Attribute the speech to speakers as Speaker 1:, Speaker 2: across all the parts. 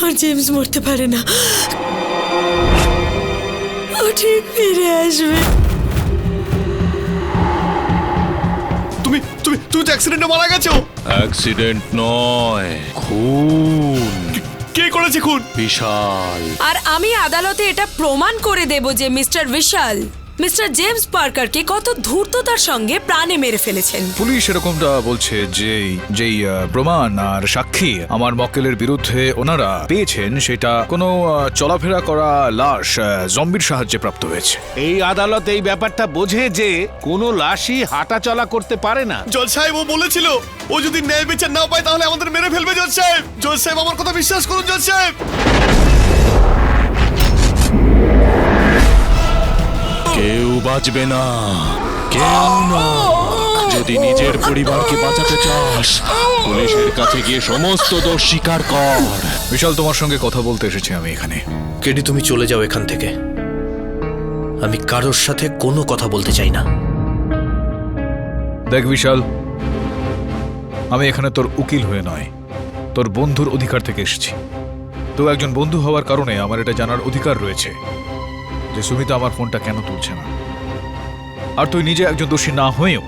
Speaker 1: আমার জেমস মরতে পারে না, ও ঠিক ফিরে আসবে।
Speaker 2: তুমি তুমি তুমি তো অ্যাক্সিডেন্টে মারা গেছো।
Speaker 3: অ্যাক্সিডেন্ট নয়, খুন।
Speaker 2: কে করেছে খুন?
Speaker 3: বিশাল।
Speaker 1: আর আমি আদালতে এটা প্রমাণ করে দেব যে মিস্টার বিশাল মিস্টার জেমস পার্কারকে কত ধূর্ততার সঙ্গে প্রাণে মেরে ফেলেছেন।
Speaker 4: পুলিশ এরকমটা বলছে যে যেই প্রমাণ আর সাক্ষী আমার মক্কেলের বিরুদ্ধে ওনারা পেয়েছেন সেটা কোনো চলাফেরা করা লাশ জম্বির সাহায্যে প্রাপ্ত হয়েছে।
Speaker 5: এই আদালত এই ব্যাপারটা বোঝে যে কোনো লাশই হাঁটা চলা করতে পারে না।
Speaker 2: জজ সাহেব ও বলেছিল ও যদি ন্যায় বিচার না পায় তাহলে আমাদের মেরে ফেলবে। জজ সাহেব, জজ সাহেব আমার কথা বিশ্বাস করুন জজ সাহেব।
Speaker 3: কেউ বাঁচবে না, কেউ না। যদি নিজের পরিবারকে বাঁচাতে চাস, পুলিশের কাছে গিয়ে সমস্ত দোষ স্বীকার কর।
Speaker 4: বিশাল, তোমার সঙ্গে কথা বলতে এসেছি আমি এখানে।
Speaker 6: কেডি, তুমি চলে যাও এখান থেকে। আমি কারোর সাথে কোনো কথা বলতে চাই না।
Speaker 4: দেখ বিশাল, আমি এখানে তোর উকিল হয়ে নয়, তোর বন্ধুর অধিকার থেকে এসেছি। তো একজন বন্ধু হওয়ার কারণে আমার এটা জানার অধিকার রয়েছে যে সুমিতা আমার ফোনটা কেন তুলছে না। আর তুই নিজে একজন দোষী না হয়েও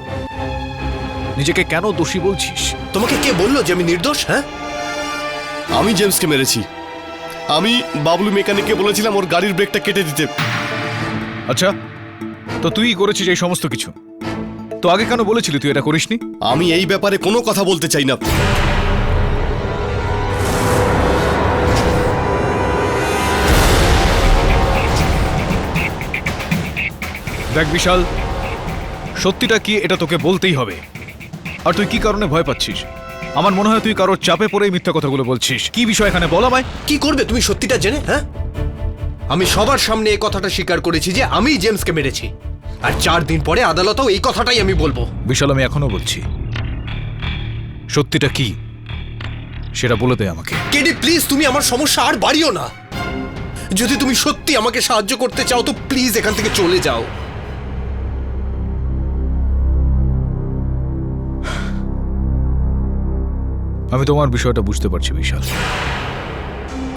Speaker 4: নিজেকে কেন দোষী বলছিস?
Speaker 6: তোমাকে কে বললো যে আমি নির্দোষ? হ্যাঁ,
Speaker 2: আমি জেমসকে মেরেছি। আমি বাবলু মেকানিককে বলেছিলাম ওর গাড়ির ব্রেকটা কেটে দিতে।
Speaker 4: আচ্ছা, তো তুই করেছিস এই সমস্ত কিছু, তো আগে কেন বলেছিলি তুই এটা করিসনি?
Speaker 2: আমি এই ব্যাপারে কোনো কথা বলতে চাই না।
Speaker 4: দেখ বিশাল, সত্যিটা কি এটা তোকে বলতেই হবে। আর তুই কি কারণে ভয় পাচ্ছিস? আমার মনে হয় তুই কারোর চাপে পড়েই মিথ্যা কথাগুলো বলছিস। কি বিষয় এখানে বলা ভাই?
Speaker 6: কি করবে তুমি সত্যিটা জেনে? হ্যাঁ, আমি সবার সামনে এই কথাটা স্বীকার করেছি যে আমি জেমসকে মেরেছি। আর 4 দিন পরে আদালতেও এই কথাটাই আমি বলবো।
Speaker 4: বিশাল, আমি এখনো বলছি, সত্যিটা কি সেটা বলে দে আমাকে।
Speaker 6: কেডি প্লিজ, তুমি আমার সমস্যা আর বাড়িও না। যদি তুমি সত্যি আমাকে সাহায্য করতে চাও তো প্লিজ এখান থেকে চলে যাও।
Speaker 4: আমি তোমার বিষয়টা বুঝতে পারছি বিশাল,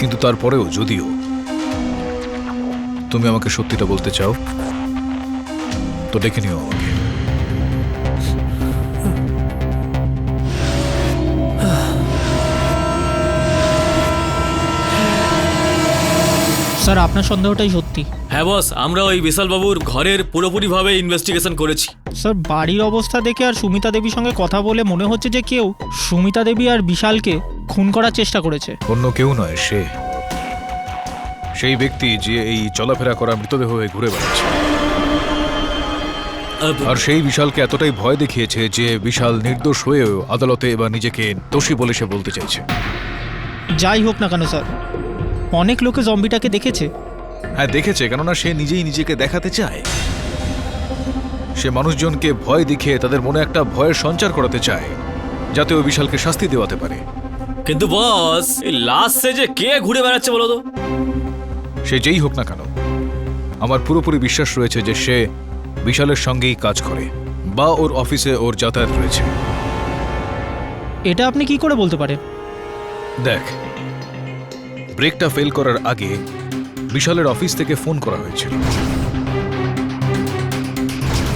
Speaker 4: কিন্তু তারপরেও যদিও তুমি আমাকে সত্যিটা বলতে চাও তো ডেকে নিও আমাকে।
Speaker 7: স্যার, আপনার সন্দেহটাই সত্যি।
Speaker 8: হ্যাঁ বস, আমরা ওই বিশাল বাবুর ঘরের পুরোপুরিভাবে ইনভেস্টিগেশন করেছি।
Speaker 7: স্যার, বাড়ির অবস্থা দেখে আর সুমিতা দেবীর সঙ্গে কথা বলে মনে হচ্ছে যে কেউ সুমিতা দেবী আর বিশালকে খুন করার চেষ্টা করেছে।
Speaker 4: অন্য কেউ নয়, সেই ব্যক্তি যে এই চলাফেরা করা মৃতদেহ হয়ে ঘুরে বেড়াচ্ছে। আর সেই বিশালকে এতটাই ভয় দেখিয়েছে যে বিশাল নির্দোষ হয়েও আদালতে এবার নিজেকে দোষী বলে সে বলতে চাইছে।
Speaker 7: যাই হোক না কেন স্যার, অনেক লোকে জম্বিটাকে দেখেছে।
Speaker 4: হ্যাঁ দেখেছে, কেননা সে নিজেই নিজেকে দেখাতে চায়। সে মানুষজনকে ভয় দেখিয়ে তাদের মনে একটা ভয়ের সঞ্চার করাতে চায়, যাতে ওই বিশালকে শাস্তি দেওয়াতে পারে।
Speaker 8: কিন্তু বস, এই লাস্ট সেজে কে ঘুরে বেড়াচ্ছে বলো তো?
Speaker 4: সে যেই হোক না কেন, আমার পুরোপুরি বিশ্বাস রয়েছে যে সে বিশালের সঙ্গেই কাজ করে বা ওর অফিসে ওর যাতায়াত রয়েছে।
Speaker 7: এটা আপনি কি করে বলতে পারেন?
Speaker 4: দেখ, ব্রেকটা ফেল করার আগে বিশালের অফিস থেকে ফোন করা হয়েছিল।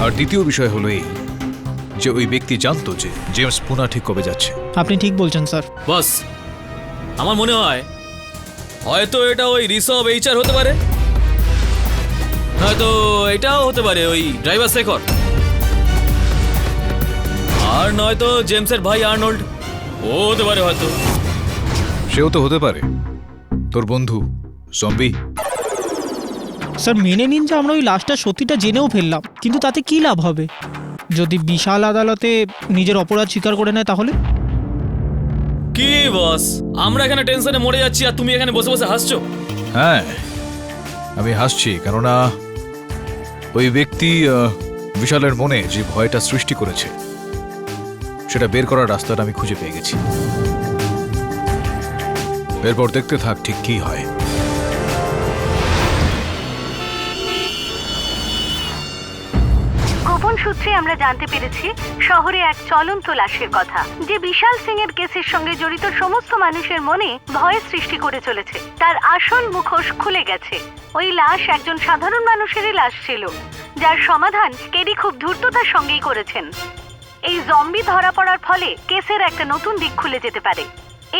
Speaker 4: আর দ্বিতীয় বিষয় হলো এই যে ওই ব্যক্তি জানতো যে জেমস পুনা ঠিক কবে যাচ্ছে।
Speaker 7: আপনি ঠিক বলছেন স্যার।
Speaker 8: বস, আমার মনে হয় হয়তো এটা ওই ঋষভ এইচআর হতে পারে, হয়তো এটাও হতে পারে ওই ড্রাইভার শেখর, আর নয়তো জেমসের ভাই আর্নল্ড, ও হতে পারে হয়তো।
Speaker 4: সেও তো হতে পারে তোর বন্ধু জম্বি।
Speaker 7: স্যার, মেনে নিন যে আমরা ওই লাশটা সত্যিটা জেনেও ফেললাম, কিন্তু তাতে কি লাভ হবে? যদি বিশাল আদালতে নিজের অপরাধ স্বীকার করে নেয় তাহলে?
Speaker 8: কি বস, আমরা এখানে টেনশনে মরে যাচ্ছি আর তুমি এখানে বসে বসে হাসছো।
Speaker 4: হ্যাঁ, আমি হাসছি কেননা ওই ব্যক্তি বিশালের মনে যে ভয়টা সৃষ্টি করেছে সেটা বের করার রাস্তাটা আমি খুঁজে পেয়ে গেছি। এরপর দেখতে থাক ঠিক কি হয়।
Speaker 9: গোপন সূত্রে আমরা জানতে পেরেছি শহরে এক চলন্ত লাশের কথা, যে বিশাল সিং এর কেসের সঙ্গে জড়িত সমস্ত মানুষের মনে ভয়ের সৃষ্টি করে চলেছে। তার আসল মুখোশ খুলে গেছে। ওই লাশ একজন সাধারণ মানুষেরই লাশ ছিল, যার সমাধান কেডি খুব ধূর্ততার সঙ্গেই করেছেন। এই জম্বি ধরা পড়ার ফলে কেসের একটা নতুন দিক খুলে যেতে পারে।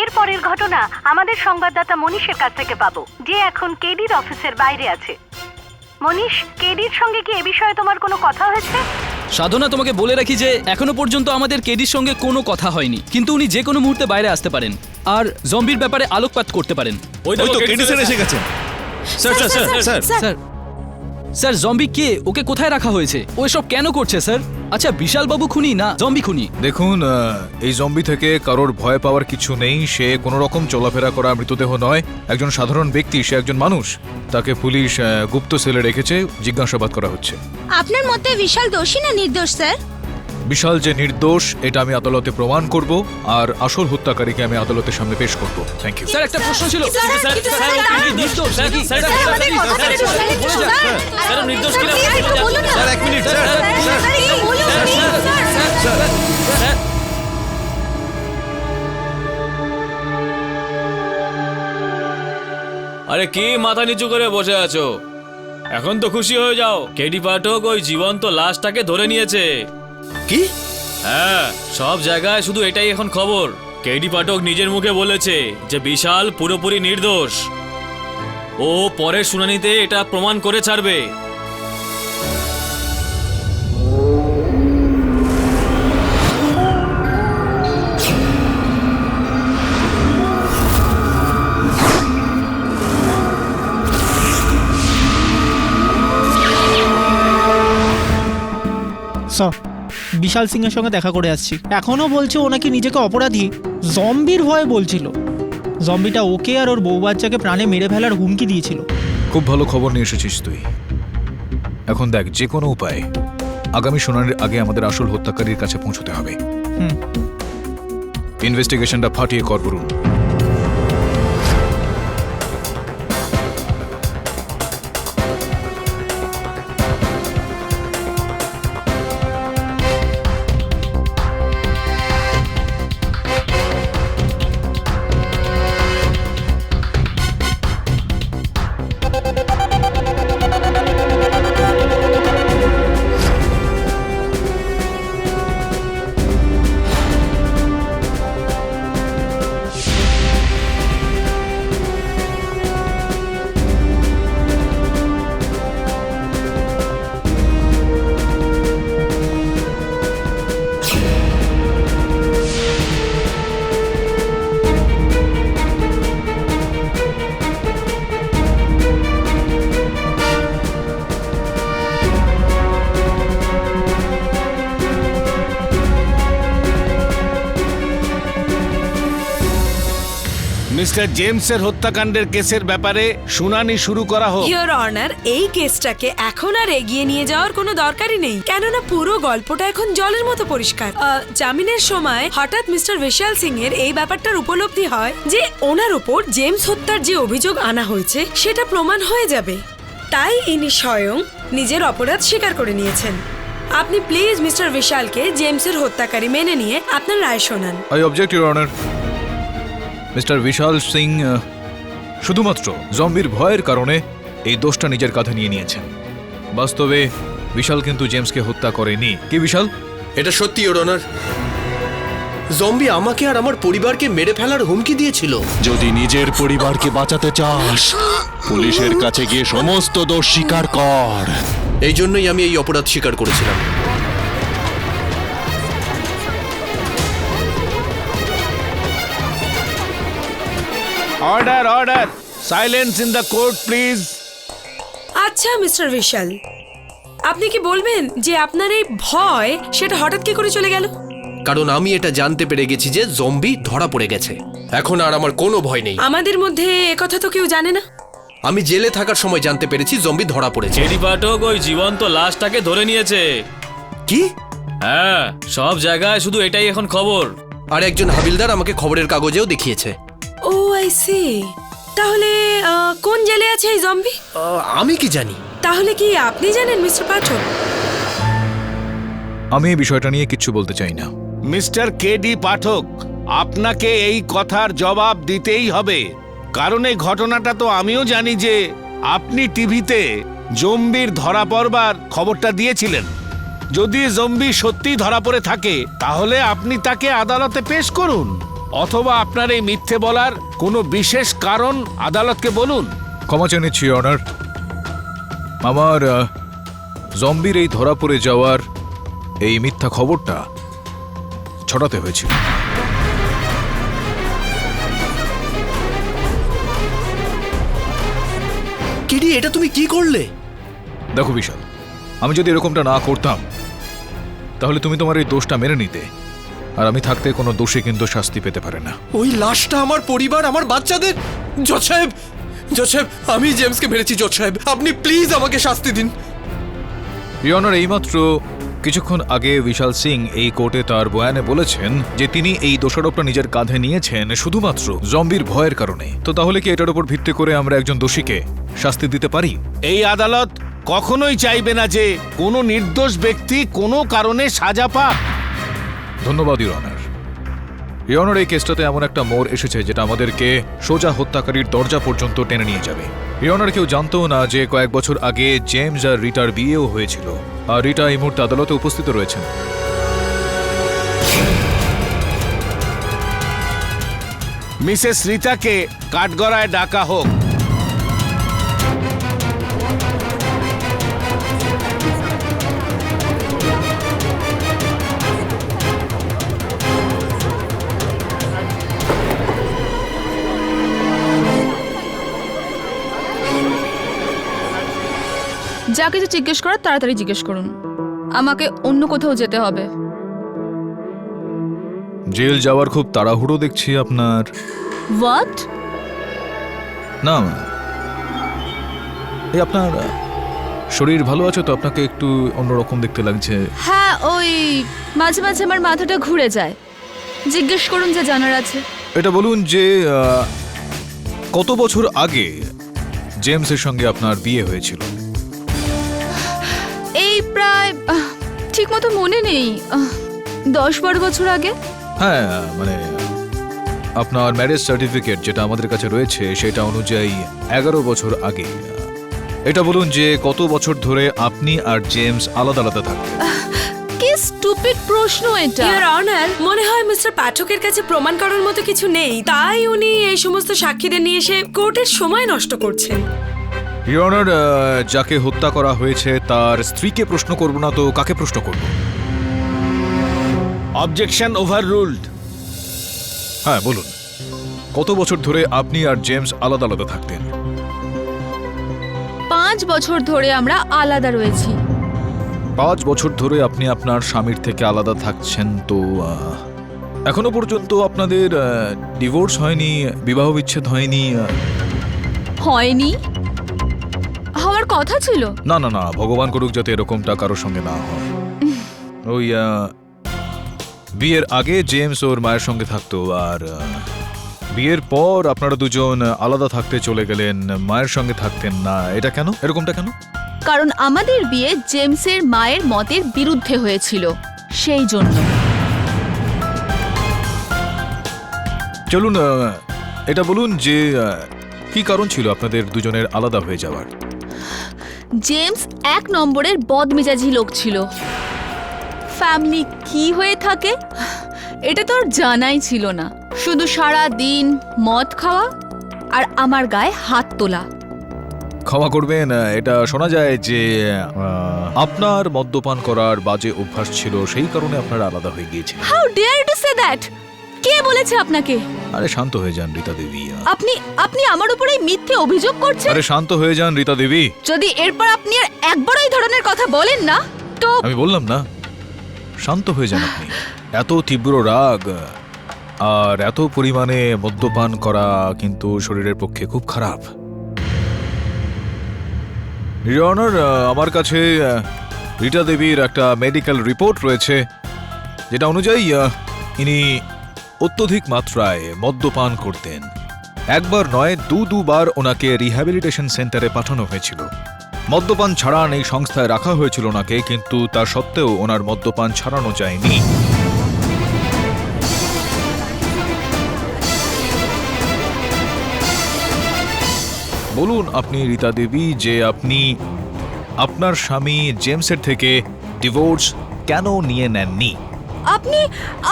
Speaker 9: এরপরের ঘটনা আমাদের সংবাদদাতা মনীষের কাছ থেকে পাবো, যে এখন কেডির অফিসের বাইরে আছে। মনীষ, কেডির সঙ্গে কি এ বিষয়ে তোমার কোনো কথা হয়েছে?
Speaker 10: সাধনা, তোমাকে বলে রাখি যে এখনো পর্যন্ত আমাদের কেডির সঙ্গে কোনো কথা হয়নি, কিন্তু উনি যে কোনো মুহূর্তে বাইরে আসতে পারেন আর জম্বির ব্যাপারে আলোকপাত করতে পারেন।
Speaker 8: ওই তো কেডি স্যার এসে গেছেন। Sir sir sir sir
Speaker 10: sir sir, zombie কে? ওকে কোথায় রাখা হয়েছে? ও এসব কেন করছে স্যার? আচ্ছা, বিশাল বাবু খুনি না জম্বি খুনি?
Speaker 4: দেখুন, এই জম্বি থেকে কারোর ভয় পাওয়ার কিছু নেই। সে কোনো রকম চলাফেরা করা মৃতদেহ নয়, একজন সাধারণ ব্যক্তি, সে একজন মানুষ। তাকে পুলিশ গুপ্ত সেলে রেখেছে, জিজ্ঞাসাবাদ করা হচ্ছে।
Speaker 11: আপনার মতে বিশাল দোষী না নির্দোষ স্যার?
Speaker 4: বিশাল যে নির্দোষ এটা আমি আদালতে প্রমাণ করব, আর আসল হত্যাকারীকে আমি আদালতের সামনে পেশ করব। Thank you.
Speaker 10: স্যার, একটা প্রশ্ন ছিল।
Speaker 8: স্যার নির্দোষ নাকি? স্যার নির্দোষ কিনা?
Speaker 2: স্যার এক মিনিট স্যার।
Speaker 8: আরে কি মাথা নিচু করে বসে আছো? এখন তো খুশি হয়ে যাও, কেডি পাঠক ওই জীবন্ত লাশটাকে ধরে নিয়েছে।
Speaker 6: কি?
Speaker 8: হ্যাঁ, সব জায়গায় শুধু এটাই এখন খবর। কেডি পাঠক নিজের মুখে বলেছে যে বিশাল পুরোপুরি নির্দোষ। ও পরের শুনানিতে এটা প্রমাণ করে ছাড়বে।
Speaker 7: স্যার, বিশাল সিং এর সঙ্গে দেখা করে আসছি। এখনো বলছে ও নাকি নিজেকে অপরাধী। জম্বির ভয়ে বলছিল। জম্বিটা ওকে আর ওর বউ বাচ্চাকে প্রাণে মেরে ফেলার হুমকি দিয়েছিল।
Speaker 4: খুব ভালো খবর নিয়ে এসেছিস তুই। এখন দেখ, যে কোনো উপায়ে আগামী শুনানির আগে আমাদের আসল হত্যাকারীর কাছে পৌঁছতে হবে। ইনভেস্টিগেশনটা ফাটিয়ে কর বরুণ।
Speaker 5: মিস্টার জেমসের হত্যাকাণ্ডের কেসের ব্যাপারে শুনানি শুরু করা হোক।
Speaker 1: ইওর অনার, এই কেসটাকে এখন আর এগিয়ে নিয়ে যাওয়ার কোনো দরকারই নেই, কেননা পুরো গল্পটা এখন জলের মতো পরিষ্কার। জামিনের সময় হঠাৎ মিস্টার বিশাল সিং এর এই ব্যাপারটার উপলব্ধি হয় যে ওনার উপর জেমস হত্যার যে অভিযোগ আনা হয়েছে সেটা প্রমাণ হয়ে যাবে। তাই ইনি স্বয়ং নিজের অপরাধ স্বীকার করে নিয়েছেন। আপনি প্লিজ মিস্টার বিশালকে জেমসের হত্যাকারী মেনে নিয়ে আপনার রায় শোনান।
Speaker 4: I object your honour. Mister Vishal Singh শুধুমাত্র জম্বির ভয়ের কারণে এই দোষটা নিজের কাঁধে নিয়ে নিয়েছেন। বাস্তবে বিশাল কিন্তু জেমসকে হত্যা করেনি। কি বিশাল?
Speaker 6: এটা সত্যি ইওর অনার। জম্বি আমাকে আর আমার পরিবারকে মেরে ফেলার হুমকি দিয়েছিল।
Speaker 3: যদি নিজের পরিবারকে বাঁচাতে চাস, পুলিশের কাছে গিয়ে সমস্ত দোষ স্বীকার কর।
Speaker 6: এই জন্যই আমি এই অপরাধ স্বীকার করেছিলাম।
Speaker 5: Order order, silence in the court please.
Speaker 1: আচ্ছা মিস্টার বিশাল, আপনি কি বলবেন যে আপনার এই ভয় সেটা হঠাৎ কি করে চলে গেল?
Speaker 6: কারণ আমি এটা জানতে পেরে গেছি যে জম্বি ধরা পড়ে গেছে। এখন আর আমার কোনো ভয় নেই।
Speaker 1: আমাদের মধ্যে একথা তো কেউ জানে না।
Speaker 6: আমি জেলে থাকার সময় জানতে পেরেছি জম্বি ধরা পড়েছে।
Speaker 8: কেডি পাঠক ওই জীবন্ত লাশটাকে ধরে নিয়েছে।
Speaker 6: কি?
Speaker 8: হ্যাঁ, সব জায়গায় শুধু এটাই এখন খবর।
Speaker 6: আর একজন হাবিলদার আমাকে খবরের কাগজেও দেখিয়েছে।
Speaker 1: ও আই সি। তাহলে কোন জেলে আছে এই জম্বি?
Speaker 6: আমি কি জানি?
Speaker 1: তাহলে কি আপনি জানেন মিস্টার পাঠক?
Speaker 4: আমি এই বিষয়টা নিয়ে কিচ্ছু বলতে চাই না।
Speaker 5: মিস্টার কেডি পাঠক, আপনাকে এই কথার জবাব দিতেই হবে, কারণ এই ঘটনাটা তো আমিও জানি যে আপনি টিভিতে জম্বির ধরা পড়বার খবরটা দিয়েছিলেন। যদি জম্বি সত্যি ধরা পড়ে থাকে তাহলে আপনি তাকে আদালতে পেশ করুন, অথবা আপনার এই মিথ্যে বলার কোনো বিশেষ কারণ আদালতকে বলুন।
Speaker 4: ক্ষমা চেয়ে নিচ্ছি অনার, আমার জম্বির এই ধরা পড়ে যাওয়ার এই মিথ্যা খবরটা ছড়াতে হয়েছিল।
Speaker 6: কেডি, এটা তুমি কি করলে?
Speaker 4: দেখো বিশাল, আমি যদি এরকমটা না করতাম তাহলে তুমি তোমার এই দোষটা মেনে নিতে, আর আমি থাকতে কোনো দোষী কিন্তু শাস্তি পেতে পারে না।
Speaker 6: ওই লাশটা আমার পরিবার, আমার বাচ্চাদের। জজ সাহেব, জজ সাহেব, আমি জেমসকে মেরেছি। জজ সাহেব, আপনি প্লিজ আমাকে শাস্তি দিন।
Speaker 4: ইয়নার, এইমাত্র কিছুক্ষণ আগে বিশাল সিং এই কোর্টে তার বয়ানে বলেছেন যে তিনি এই দোষারোপটা নিজের কাঁধে নিয়েছেন শুধুমাত্র জম্বির ভয়ের কারণে। তো তাহলে কি এটার উপর ভিত্তি করে আমরা একজন দোষীকে শাস্তি দিতে পারি?
Speaker 5: এই আদালত কখনোই চাইবে না যে কোনো নির্দোষ ব্যক্তি কোনো কারণে সাজা পাক।
Speaker 4: ধন্যবাদ ইউর অনার। ইয়নার, এই কেসটাতে এমন একটা মোড় এসেছে যেটা আমাদেরকে সোজা হত্যাকারীর দরজা পর্যন্ত টেনে নিয়ে যাবে। ইয়নার, কেউ জানতো না যে কয়েক বছর আগে জেমস আর রিটার বিয়েও হয়েছিল, আর রিটা এই মুহূর্তে আদালতে উপস্থিত রয়েছেন।
Speaker 5: মিসেস রিতাকে কাঠগড়ায় ডাকা হোক।
Speaker 12: যা কিছু জিজ্ঞেস করার তাড়াতাড়ি জিজ্ঞেস করুন, আমাকে অন্য কোথাও যেতে হবে।
Speaker 4: জেল যাওয়ার খুব তাড়াহুড়ো দেখছি আপনার।
Speaker 12: হোয়াট?
Speaker 4: না, এই আপনার শরীর ভালো আছে তো? আপনাকে একটু অন্যরকম দেখতে লাগছে।
Speaker 12: হ্যাঁ, ওই মাঝে মাঝে আমার মাথাটা ঘুরে যায়। জিজ্ঞেস করুন যা জানার আছে।
Speaker 4: এটা বলুন যে কত বছর আগে জেমসের সঙ্গে আপনার বিয়ে হয়েছিল?
Speaker 12: এই প্রায় ঠিক মতো মনে নেই, 10-12 বছর আগে।
Speaker 4: হ্যাঁ, মানে আপনার ম্যারেজ সার্টিফিকেট যেটা আমাদের কাছে রয়েছে সেটা অনুযায়ী 11 বছর আগে। এটা বলুন যে কত বছর ধরে আপনি আর জেমস আলাদা আলাদা থাকতেন?
Speaker 12: কি স্টুপিড প্রশ্ন এটা।
Speaker 1: ইওর অনার, মনে হয় মিস্টার পাঠকের কাছে প্রমাণ করার মতো কিছু নেই, তাই উনি এই সমস্ত সাক্ষীদের নিয়ে এসে কোর্টের সময় নষ্ট করছেন।
Speaker 4: ইওর অনার, যাকে হত্যা করা হয়েছে তার স্ত্রীকে প্রশ্ন করব না তো কাকে প্রশ্ন করব?
Speaker 5: Objection overruled.
Speaker 4: হ্যাঁ বলুন, কত বছর ধরে আপনি আর জেমস আলাদা আলাদা থাকতেন?
Speaker 12: 5 বছর ধরে আমরা আলাদা রয়েছি।
Speaker 4: 5 বছর ধরে আপনি আপনার স্বামীর থেকে আলাদা থাকছেন, তো এখনো পর্যন্ত আপনাদের ডিভোর্স হয়নি, বিবাহ বিচ্ছেদ হয়নি?
Speaker 12: হয়নি, হওয়ার কথা ছিল।
Speaker 4: না না না, ভগবান করুক যাতে এরকমটা কারোর সঙ্গে না হয়। ওই বিয়ের আগে জেমস ওর মায়ের সঙ্গে থাকতো, আর বিয়ের পর আপনারা দুজন আলাদা থাকতে চলে গেলেন, মায়ের সঙ্গে থাকতেন না। এটা কেন? এরকমটা কেন?
Speaker 12: কারণ আমাদের বিয়ে জেমসের মায়ের মতের বিরুদ্ধে হয়েছিল, সেই জন্য।
Speaker 4: চলুন এটা বলুন যে কি কারণ ছিল আপনাদের দুজনের আলাদা হয়ে যাওয়ার?
Speaker 12: জেমস 1 নম্বরের বদমেজাজি লোক ছিল। ফ্যামিলি কি হয়ে থাকে এটা তো জানাই ছিল না, শুধু সারা দিন মদ খাওয়া আর আমার গায়ে হাত তোলা।
Speaker 4: ক্ষমা করবেন, এটা শোনা যায় যে আপনার মদ্যপান করার বাজে অভ্যাস ছিল, সেই কারণে আপনারা আলাদা হয়ে গিয়েছিলেন।
Speaker 12: How dare you to say that? কে বলেছে আপনাকে?
Speaker 4: আরে শান্ত হয়ে যান রীতা দেবী।
Speaker 12: আপনি আমার উপরে মিথ্যে অভিযোগ করছেন।
Speaker 4: আরে শান্ত হয়ে যান রীতা দেবী।
Speaker 12: যদি এরপর আপনি আর একবার এই ধরনের কথা বলেন না তো।
Speaker 4: আমি বললাম না, শান্ত হয়ে যান আপনি। এত তীব্র রাগ আর এত পরিমাণে মদ্যপান করা কিন্তু শরীরের পক্ষে খুব খারাপ। ইওর অনার, আমার কাছে রীতা দেবীর একটা মেডিকেল রিপোর্ট রয়েছে যেটা অনুযায়ী ইনি অত্যধিক মাত্রায় মদ্যপান করতেন। একবার নয়, দুবার ওনাকে রিহ্যাবিলিটেশন সেন্টারে পাঠানো হয়েছিল। মদ্যপান ছাড়ান এই সংস্থায় রাখা হয়েছিল ওনাকে, কিন্তু তা সত্ত্বেও ওনার মদ্যপান ছাড়ানো যায়নি। বলুন আপনি রীতা দেবী যে আপনি আপনার স্বামী জেমসের থেকে ডিভোর্স কেন নিয়ে নেননি?
Speaker 12: আপনি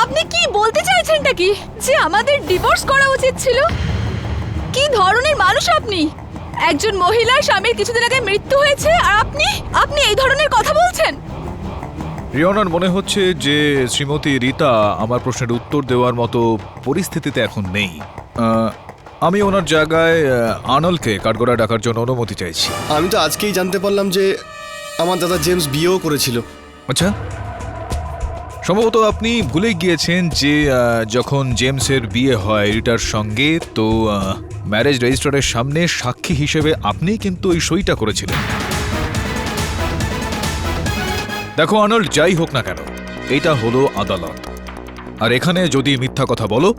Speaker 12: আপনি কি বলতে চাইছেনটা কি, যে আমাদের ডিভোর্স করা উচিত ছিল? কি ধরনের মানুষ আপনি? একজন মহিলার স্বামীর কিছুদিন আগে মৃত্যু হয়েছে আর আপনি এই ধরনের কথা বলছেন?
Speaker 4: রিওনার মনে হচ্ছে যে শ্রীমতী রীতা আমার প্রশ্নের উত্তর দেওয়ার মতো পরিস্থিতিতে এখন নেই। আমি ওনার জায়গায় আর্নল্ডকে কাঠগড়ায় ডাকার জন্য অনুমতি চাইছি।
Speaker 2: আমি তো আজকেই জানতে পারলাম যে আমার দাদা জেমস বিয়েও করেছিল।
Speaker 4: আচ্ছা, সম্ভবত আপনি ভুলে গিয়েছেন যে যখন জেমসের বিয়ে হয় রিটার সঙ্গে, তো ম্যারেজ রেজিস্টারের সামনে সাক্ষী হিসেবে আপনি কিন্তু ওই সইটা করেছিলেন। দেখো আর্নল্ড, যাই হোক না কেন, এটা হলো আদালত, আর এখানে যদি মিথ্যা কথা বলো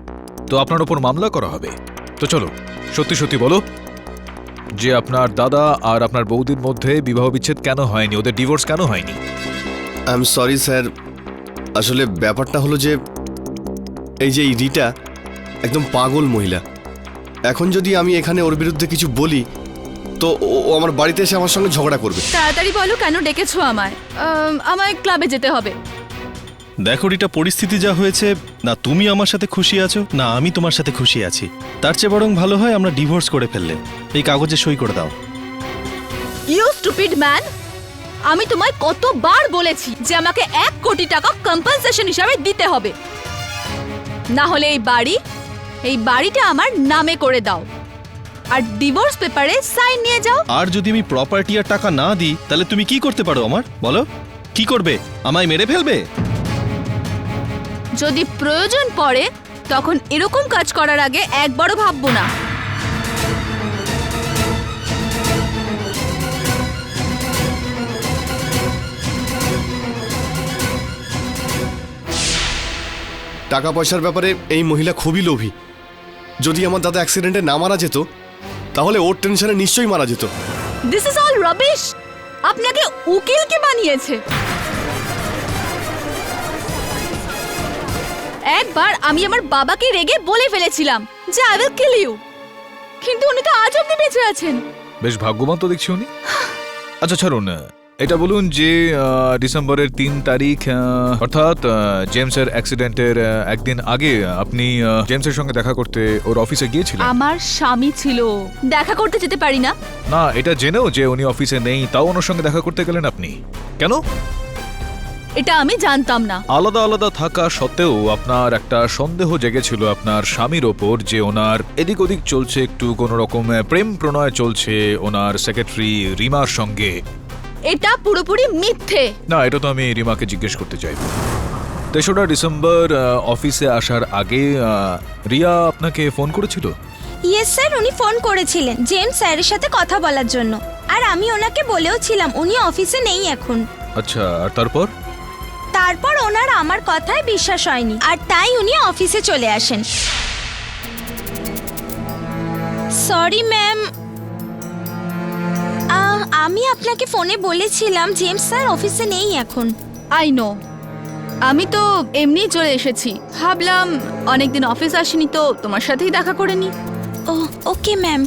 Speaker 4: তো আপনার ওপর মামলা করা হবে। তো চলো, সত্যি সত্যি বলো যে আপনার দাদা আর আপনার বৌদির মধ্যে বিবাহ বিচ্ছেদ কেন হয়নি, ওদের ডিভোর্স কেন হয়নি?
Speaker 2: আই এম সরি স্যার, আসলে ব্যাপারটা হলো যে এই যে রিটা একদম পাগল মহিলা। এখন যদি আমি এখানে ওর বিরুদ্ধে কিছু বলি তো ও আমার বাড়িতে এসে আমার সঙ্গে ঝগড়া করবে।
Speaker 12: তাড়াতাড়ি বলো কেন ডেকেছো আমায়? আমায় ক্লাবে যেতে হবে।
Speaker 13: দেখো রিটা, পরিস্থিতি যা হয়েছে, না তুমি আমার সাথে খুশি আছো না আমি তোমার সাথে খুশি আছি। তার চেয়ে বরং ভালো হয় আমরা ডিভোর্স করে ফেললে। এই কাগজে সই করে দাও।
Speaker 12: ইউ স্টুপিড ম্যান, আমি তোমায় কতবার বলেছি যে আমাকে 1 কোটি টাকা কম্পেনসেশন হিসাবে দিতে হবে, না হলে এই বাড়িটা আমার নামে করে দাও আর ডিভোর্স পেপারে সাইন নিয়ে যাও।
Speaker 13: আর যদি আমি প্রপার্টি আর টাকা না দিই তাহলে তুমি কি করতে পারো আমার, বলো? কি করবে? আমায় মেরে ফেলবে?
Speaker 12: যদি প্রয়োজন পড়ে তখন এরকম কাজ করার আগে একবারও ভাববো না।
Speaker 2: টাকা পয়সার ব্যাপারে এই মহিলা খুবই লোভী। যদি আমার দাদা অ্যাক্সিডেন্টে না মারা যেত তাহলে ওর টেনশনে নিশ্চয়ই মারা যেত।
Speaker 12: This is all rubbish. আপনাকে উকিলকে বানিয়েছে। একবার আমি আমার বাবাকে রেগে বলে ফেলেছিলাম যে আই উইল কিল ইউ, কিন্তু উনি তো আজ অব্দি বেঁচে আছেন।
Speaker 4: বেশ ভাগ্যবান তো দেখছি উনি। আচ্ছা ছাড়ুন, এটা বলুন যে ডিসেম্বরের 3 তারিখ অর্থাৎ জেমসের অ্যাক্সিডেন্টের একদিন আগে আপনি জেমসের সঙ্গে দেখা করতে ওর অফিসে গিয়েছিলেন।
Speaker 12: আমার স্বামী ছিল, দেখা করতে যেতে পারি না?
Speaker 4: না, এটা জেনেও যে উনি অফিসে নেই তাও ওনার সঙ্গে দেখা করতে গেলেন আপনি, কেন?
Speaker 12: এটা আমি জানতাম না।
Speaker 4: আলাদা আলাদা থাকা সত্ত্বেও আপনার একটা সন্দেহ জেগেছিল আপনার স্বামীর ওপর যে ওনার এদিক ওদিক চলছে, একটু কোনো রকম প্রেম প্রণয় চলছে ওনার সেক্রেটারি রিমার সঙ্গে।
Speaker 12: এটা পুরোপুরি মিথ্যে।
Speaker 4: না, এটা তো আমি রিমাকে জিজ্ঞেস করতে চাইব। 3রা ডিসেম্বর অফিসে আসার আগে রিয়া আপনাকে ফোন করেছিল?
Speaker 11: ইয়েস স্যার, উনি ফোন করেছিলেন জেমস স্যারের সাথে কথা বলার জন্য, আর আমি ওনাকে বলেও ছিলাম উনি অফিসে নেই এখন।
Speaker 4: আচ্ছা, আর তারপর?
Speaker 11: তারপর ওনার আমার কথায় বিশ্বাস হয়নি আর তাই উনি অফিসে চলে আসেন। সরি ম্যাম, আমি আপনাকে ফোনে বলেছিলাম জেমস স্যার অফিসে নেই এখন।
Speaker 12: আই নো, আমি তো এমনি চলে এসেছি, ভাবলাম অনেকদিন অফিস আসিনি তো তোমার সাথেই দেখা করে নি।
Speaker 11: ওকে ম্যাম,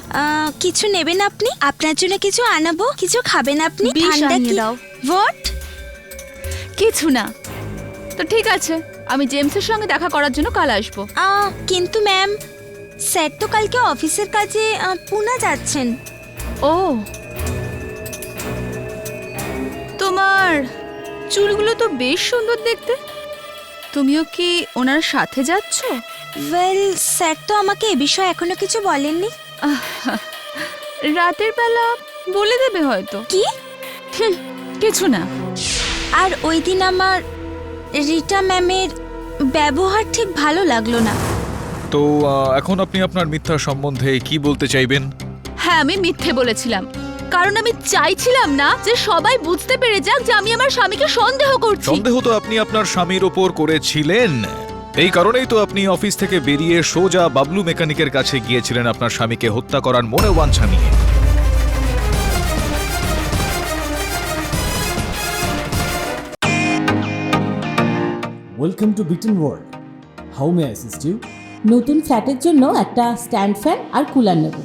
Speaker 11: কিছু নেবেন আপনি? আপনার জন্য কিছু আনাবো? কিছু খাবেন আপনি? ঠান্ডা কি? হোয়াট?
Speaker 12: কিছু না। তো ঠিক আছে, আমি জেমসের সঙ্গে দেখা করার জন্য কাল আসবো।
Speaker 11: কিন্তু ম্যাম, স্যার তো কালকে অফিসের কাজে পুনা যাচ্ছেন।
Speaker 12: ও, তোমার চুলগুলো তো বেশ সুন্দর দেখতে। তুমিও কি ওনার সাথে যাচ্ছ?
Speaker 11: ওয়েল, স্যার তো আমাকে এ বিষয়ে এখনো কিছু বলেননি।
Speaker 12: রাতের বেলা বলে দেবে হয়তো।
Speaker 11: কি?
Speaker 12: কিছু না।
Speaker 11: আর ওই দিন আমার রিটা ম্যামের ব্যবহার ঠিক ভালো লাগলো না।
Speaker 4: তো এখন আপনি আপনার মিথ্যা সম্বন্ধে কি বলতে চাইবেন?
Speaker 12: হ্যাঁ, আমি মিথ্যে বলেছিলাম, কারণ আমি চাইছিলাম না যে সবাই বুঝতে পেরে যাক যে আমি আমার স্বামীকে সন্দেহ করছি।
Speaker 4: সন্দেহ তো আপনি আপনার স্বামীর ওপর করেছিলেন, এই কারণেই তো আপনি অফিস থেকে বেরিয়ে সোজা বাবলু মেকানিকের কাছে গিয়েছিলেন আপনার স্বামীকে হত্যা করার মনে বাঞ্ছা নিয়ে।
Speaker 14: ওয়েলকাম টু বিটেন world. How may assist you?
Speaker 15: নতুন ফ্ল্যাটের জন্য একটা স্ট্যান্ড ফ্যান আর কুলার নেব।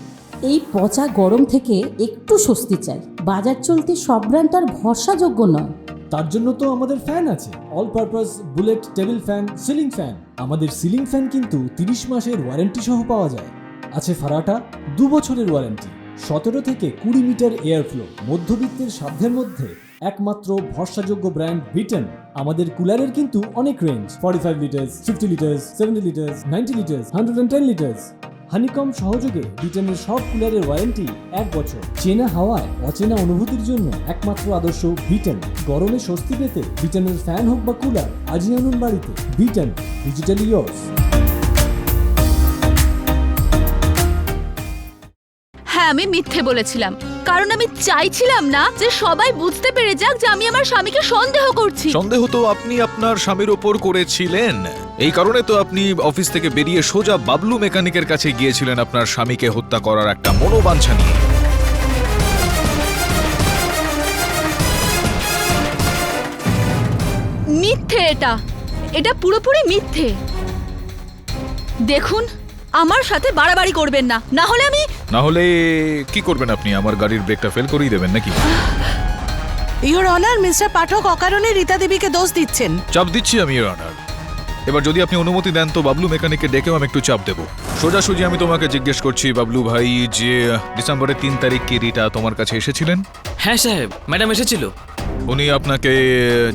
Speaker 15: এই পচা গরম থেকে একটু স্বস্তি চাই। বাজার চলতে সব ব্র্যান্ড আর ভরসাযোগ্য নয়।
Speaker 14: তার জন্য তো আমাদের ফ্যান আছে, all purpose bullet table fan, ceiling fan. আমাদের সিলিং ফ্যান কিন্তু 30 মাসের ওয়ারেন্টি সহ পাওয়া যায়। আছে ফারাটা 2 বছরের ওয়ারেন্টি, 17 থেকে 20 মিটার এয়ার ফ্লো। মধ্যবিত্তের সাধ্যের মধ্যে একমাত্র ভরসাযোগ্য ব্র্যান্ড বিটেন। আমাদের কুলারের কিন্তু অনেক range, 45 litres, 50 litres, 70 litres, 90 litres, 110 litres. Honeycomb সহযোগে বিটেনের সব কুলারের ওয়ারেন্টি 1 বছর। চেনা হাওয়ায় অচেনা অনুভূতির জন্য একমাত্র আদর্শ বিটেন। গরমে স্বস্তি পেতে বিটেনের ফ্যান হোক বা কুলার, আজই আনুন বাড়িতে। Beaten, digitally yours.
Speaker 12: হ্যাঁ, আমি মিথ্যে বলেছিলাম, কারণ আমি চাইছিলাম না যে সবাই বুঝতে পেরে যাক যে আমি আমার স্বামীকে সন্দেহ করছি।
Speaker 4: সন্দেহ তো আপনি আপনার স্বামীর ওপর করেছিলেন। এই কারণে তো আপনি অফিস থেকে বেরিয়ে সোজা বাবলু মেকানিকের কাছে গিয়েছিলেন আপনার স্বামীকে হত্যা করার একটা মনোবাঞ্ছা নিয়ে।
Speaker 12: মিথ্যে, এটা পুরোপুরি মিথ্যে। দেখুন, আমার সাথে বাড়াবাড়ি করবেন না, না হলে
Speaker 4: কি করবেন আপনি? আমার গাড়ির ব্রেকটা ফেল করিয়ে দেবেন নাকি?
Speaker 1: ইওর অনার, মিস্টার পাঠক অকারণে রীতা দেবীকে দোষ দিচ্ছেন।
Speaker 4: চাপ দিচ্ছি আমি, ইওর অনার। এবার যদি আপনি অনুমতি দেন তো বাবলু মেকানিককে ডেকেও আমি একটু চাপ দেব। সোজাসুজি আমি তোমাকে জিজ্ঞেস করছি বাবলু ভাই, যে ডিসেম্বরের 3 তারিখ কি রিটা তোমার কাছে এসেছিলেন?
Speaker 8: হ্যাঁ সাহেব, ম্যাডাম এসেছিল।
Speaker 4: উনি আপনাকে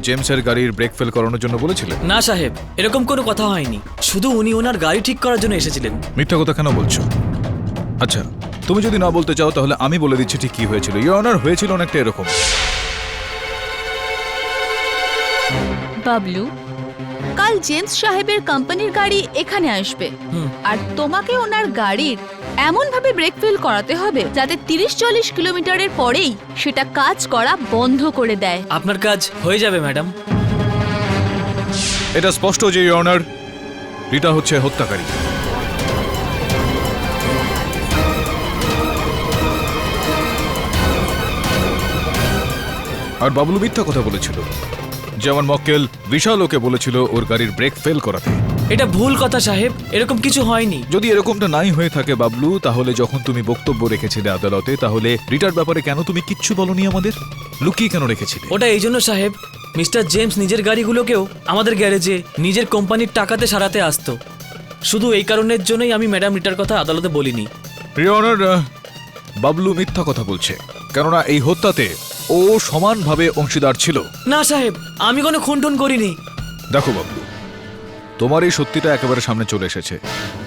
Speaker 4: জেমসের গাড়ির ব্রেক ফেল করানোর জন্য বলেছিলেন?
Speaker 8: না সাহেব, এরকম কোনো কথা হয়নি। শুধু উনি ওনার গাড়ি ঠিক করার জন্য এসেছিলেন।
Speaker 4: মিথ্যা কথা কেন বলছো? আচ্ছা, তুমি যদি না বলতে চাও তাহলে আমি বলে দিচ্ছি ঠিক কি হয়েছিল। ইওর অনার, হয়েছিল অনেকটা এরকম।
Speaker 12: বাবলু, কাল জেমস সাহেবের কোম্পানির গাড়ি এখানে আসবে, আর তোমাকে ওনার গাড়ির এমন ভাবে ব্রেক ফেল করাতে হবে যাতে 30-40 কিলোমিটারের পরেই সেটা কাজ করা বন্ধ করে দেয়।
Speaker 8: আপনার কাজ হয়ে যাবে ম্যাডাম।
Speaker 4: এটা স্পষ্ট যে ইওর অনার, রিটা হচ্ছে হত্যাকারী। আর বাবলু মিথ্যা কথা বলেছিল। যেমন মক্কেল বিশাল ওকে বলেছিল ওর গাড়ির ব্রেক ফেল করাতে।
Speaker 8: এটা ভুল কথা সাহেব, এরকম কিছু হয়নি।
Speaker 4: যদি এরকমটা নাই হয়ে থাকে বাবলু, তাহলে যখন তুমি বক্তব্য রেখেছিলে আদালতে, তাহলে রিটার ব্যাপারে কেন তুমি কিচ্ছু বলনি আমাদের? লুকিয়ে কেন রেখেছিলে?
Speaker 8: ওটা এই জন্য সাহেব, মিস্টার জেমস নিজের গাড়িগুলোকেও আমাদের গ্যারেজে নিজের কোম্পানির টাকাতে সারাতে আসতো। শুধু এই কারণের জন্যই আমি ম্যাডাম রিটার কথা আদালতে বলিনি।
Speaker 4: ইওর অনার, বাবলু মিথ্যা কথা বলছে, কেননা এই হত্যাতে ও সমানভাবে অংশীদার ছিল।
Speaker 8: না সাহেব, আমি কোনো খুনটুন করিনি।
Speaker 4: দেখো বাবলু, তোমার এই সত্যিটা একেবারে সামনে চলে এসেছে।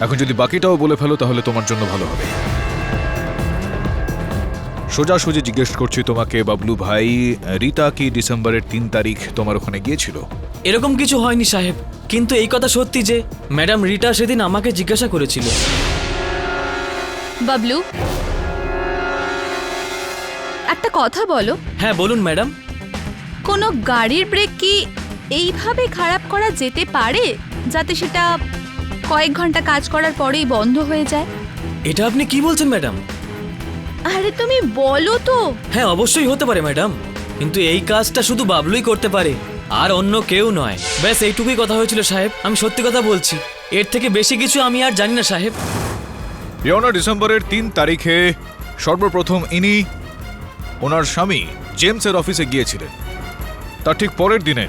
Speaker 4: এখন যদি বাকিটাও বলে ফেলো তাহলে তোমার জন্য ভালো হবে। সোজাসুজি জিজ্ঞেস করছি তোমাকে বাবলু ভাই, রিতা কি ডিসেম্বরের 3 তারিখ তোমার ওখানে গিয়েছিল?
Speaker 8: এরকম কিছু হয়নি সাহেব, কিন্তু এই কথা সত্যি যে ম্যাডাম রিটা সেদিন আমাকে জিজ্ঞাসা করেছিল।
Speaker 12: বাবলু, একটা কথা বলো।
Speaker 8: হ্যাঁ বলুন ম্যাডাম।
Speaker 12: কোনো গাড়ির ব্রেক কি এইভাবে খারাপ করা যেতে পারে যাতে সেটা কয়েক ঘন্টা কাজ করার পরেই বন্ধ হয়ে যায়?
Speaker 8: এটা আপনি কি বলছেন ম্যাডাম?
Speaker 12: আরে তুমি বলো তো।
Speaker 8: হ্যাঁ অবশ্যই হতে পারে ম্যাডাম, কিন্তু এই কাজটা শুধু বাবলুই করতে পারে, আর অন্য কেউ নয়। ব্যাস এইটুকুই কথা হয়েছিল সাহেব, আমি সত্যি কথা বলছি। এর থেকে বেশি কিছু আমি আর জানি না সাহেব।
Speaker 4: ইওর অনার, ডিসেম্বরের 3 তারিখে সর্বপ্রথম ইনি ওনার স্বামী জেমসের অফিসে গিয়েছিলেন। তার ঠিক পরের দিনে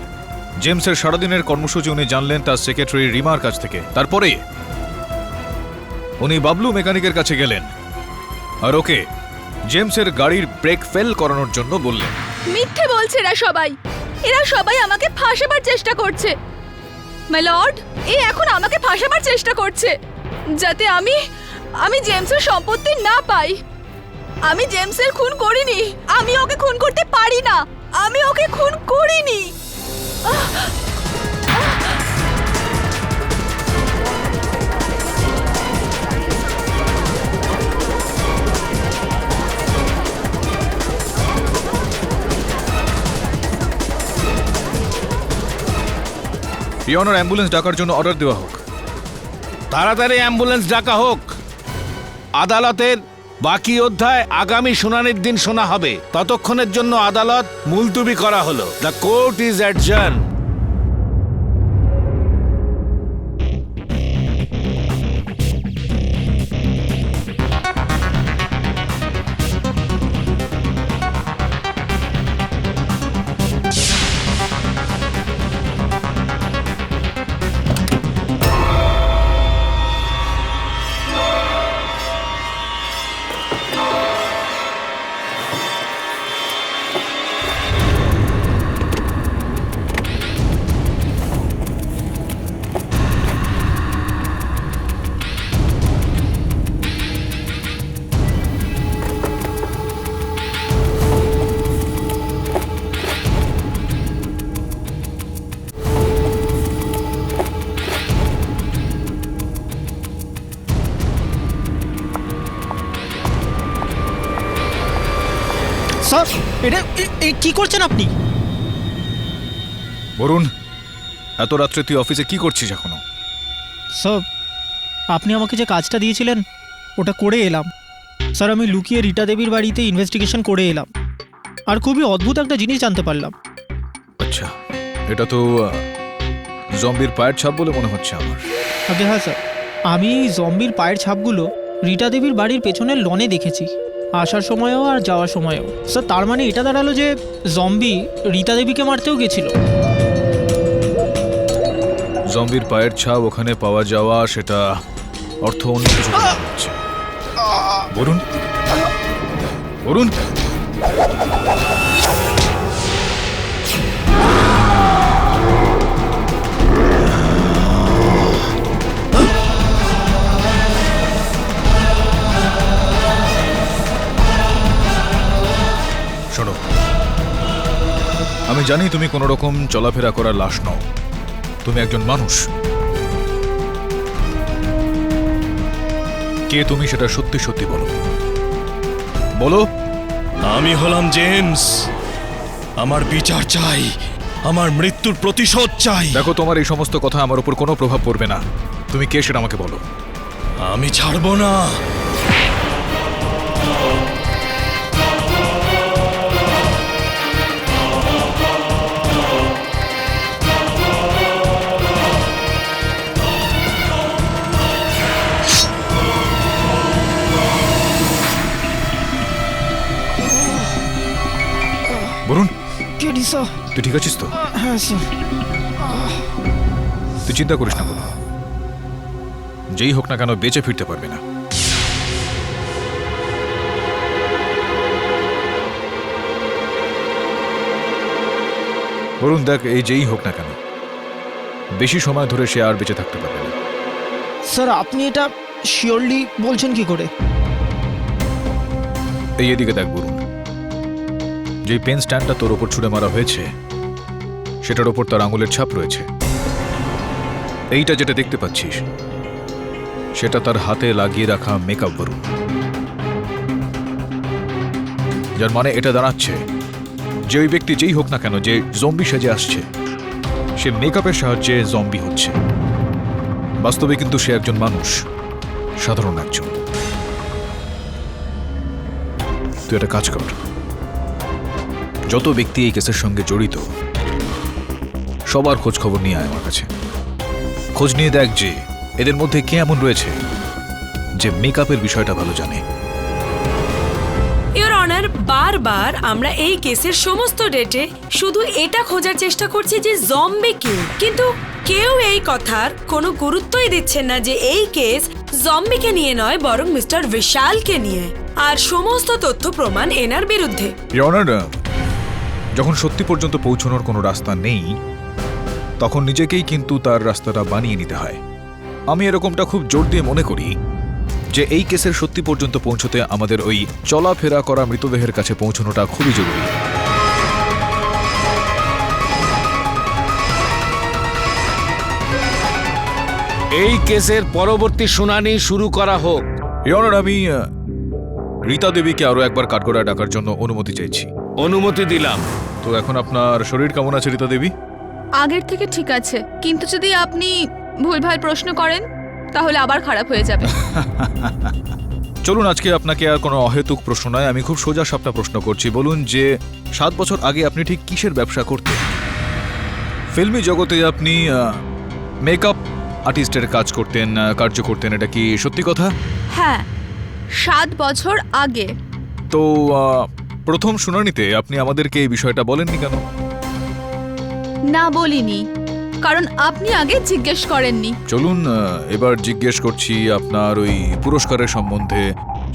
Speaker 4: জেমসের সারাদিনের কর্মসূচি উনি জানলেন তার সেক্রেটারি রিমার কাছ থেকে। তারপরে উনি বাবলু মেকানিকের কাছে গেলেন আর ওকে জেমসের গাড়ির ব্রেক ফেল করানোর জন্য বললেন।
Speaker 12: মিথ্যে বলছে এরা সবাই আমাকে ফাঁসাবার চেষ্টা করছে। মাই লর্ড, এ এখন আমাকে ফাঁসাবার চেষ্টা করছে যাতে আমি জেমসের সম্পত্তি না পাই। আমি জেমসের খুন করিনি, আমি ওকে খুন করতে পারি না, আমি ওকে খুন করিনি।
Speaker 4: ইওর অনার, অ্যাম্বুলেন্স ডাকার জন্য অর্ডার দেওয়া হোক।
Speaker 5: তাড়াতাড়ি অ্যাম্বুলেন্স ডাকা হোক। আদালতের বাকি অধ্যায় আগামী শুনানির দিন শোনা হবে। ততক্ষণের জন্য আদালত মুলতুবি করা হলো। The court is adjourn.
Speaker 7: Sir এটা কি করছেন আপনি?
Speaker 4: বরুণ, এত রাত্রে তুই অফিসে কি করছিস এখনো?
Speaker 7: স্যার আপনি আমাকে যে কাজটা দিয়েছিলেন ওটা করে এলাম। স্যার আমি লুকিয়ে রীতা দেবীর বাড়িতে ইনভেস্টিগেশন করে এলাম আর খুবই অদ্ভুত একটা জিনিস জানতে পারলাম।
Speaker 4: আচ্ছা, এটা তো জম্বির পায়ের ছাপ বলে মনে হচ্ছে আমার।
Speaker 7: আগে হ্যাঁ স্যার, আমি জম্বির পায়ের ছাপগুলো রীতা দেবীর বাড়ির পেছনের লনে দেখেছি, আসার সময়ও আর যাওয়ার সময়ও। স্যার তার মানে এটা দাঁড়ালো যে জম্বি রীতা দেবীকে মারতেও গেছিল।
Speaker 4: জম্বির পায়ের ছাপ ওখানে পাওয়া যাওয়া, সেটা অর্থ অন্য কিছু হচ্ছে। বরুণ, বরুণ, শোনো, আমি জানি তুমি কোনো রকম চলাফেরা করার লাশ নও, তুমি একজন মানুষ। কে তুমি সেটা সত্যি সত্যি বলো, বলো।
Speaker 13: আমি হলাম জেমস, আমার বিচার চাই, আমার মৃত্যুর প্রতিশোধ চাই।
Speaker 4: দেখো, তোমার এই সমস্ত কথা আমার উপর কোনো প্রভাব পড়বে না। তুমি কে সেটা আমাকে বলো।
Speaker 13: আমি ছাড়বো না।
Speaker 4: বরুণ,
Speaker 7: কেডি স্যার,
Speaker 4: তুই ঠিক আছিস তো?
Speaker 7: হ্যাঁ স্যার।
Speaker 4: তুই চিন্তা করিস না বরুণ, যেই হোক না কেন বেঁচে ফিরতে পারবে না। বরুণ দেখ, এই যেই হোক না কেন বেশি সময় ধরে সে আর বেঁচে থাকতে পারবে না।
Speaker 7: স্যার আপনি এটা শিওরলি বলছেন কি করে?
Speaker 4: এই এদিকে দেখ বরুণ, যে পেন স্ট্যান্ডটা তোর ওপর ছুঁড়ে মারা হয়েছে সেটার ওপর তার আঙুলের ছাপ রয়েছে। এইটা যেটা দেখতে পাচ্ছিস সেটা তার হাতে লাগিয়ে রাখা মেকআপ বরুণ, যার মানে এটা দাঁড়াচ্ছে যে ওই ব্যক্তি যেই হোক না কেন যে জম্বি সেজে আসছে সে মেকআপের সাহায্যে জম্বি হচ্ছে। বাস্তবে কিন্তু সে একজন মানুষ, সাধারণ একজন। তুই একটা কাজ কর, যত ব্যক্তি এই কেসের সঙ্গে জড়িত সবার খোঁজ খবর নিয়ে আয় আমার কাছে। খোঁজ নিয়ে দেখ যে এদের মধ্যে কে এমন রয়েছে যে মেকআপের বিষয়টা ভালো জানে।
Speaker 1: ইওর অনার, বারবার আমরা এই কেসের সমস্ত ডেটে শুধু এটা খোঁজার চেষ্টা করছি যে জম্বি কে, কিন্তু কেউ এই কথার কোনো গুরুত্বই দিচ্ছেন না যে এই কেস জম্বিকে নিয়ে নয় বরং মিস্টার বিশালকে নিয়ে, আর সমস্ত তথ্য প্রমাণ এনার বিরুদ্ধে।
Speaker 4: ইওর অনার, যখন সত্যি পর্যন্ত পৌঁছানোর কোনো রাস্তা নেই তখন নিজেকেই কিন্তু তার রাস্তাটা বানিয়ে নিতে হয়। আমি এরকমটা খুব জোর দিয়ে মনে করি যে এই কেসের সত্যি পর্যন্ত পৌঁছতে আমাদের ওই চলাফেরা করা মৃতদেহের কাছে পৌঁছানোটা খুবই জরুরি।
Speaker 5: এই কেসের পরবর্তী শুনানি শুরু করা হোক।
Speaker 4: ইওর অনার, আমি রীতা দেবীকে আরো একবার কাঠগড়ায় ডাকার জন্য অনুমতি চাইছি।
Speaker 5: অনুমতি দিলাম।
Speaker 4: তো এখন আপনার শরীর কেমন আছে রীতা দেবী?
Speaker 12: আগের থেকে ঠিক আছে, কিন্তু যদি আপনি ভুলভাল প্রশ্ন করেন তাহলে আবার খারাপ হয়ে যাবে।
Speaker 4: চলুন, আজকে আপনাকে আর কোনো অহেতুক প্রশ্ন নয়, আমি খুব সোজা সাপটা প্রশ্ন করছি। বলুন যে 7 বছর আগে আপনি ঠিক কিসের ব্যবসা করতেন? ফিল্মি জগতে আপনি মেকআপ আর্টিস্টের কার্য করতেন, এটা কি সত্যি কথা?
Speaker 12: হ্যাঁ, 7 বছর আগে।
Speaker 4: তো প্রথম শুনানিতে আপনি আমাদেরকে এই বিষয়টা বলেননি কেন?
Speaker 12: না বলিনি, কারণ আপনি আগে জিজ্ঞেস করেননি।
Speaker 4: চলুন এবার জিজ্ঞেস করছি আপনার ওই পুরস্কারের সম্বন্ধে।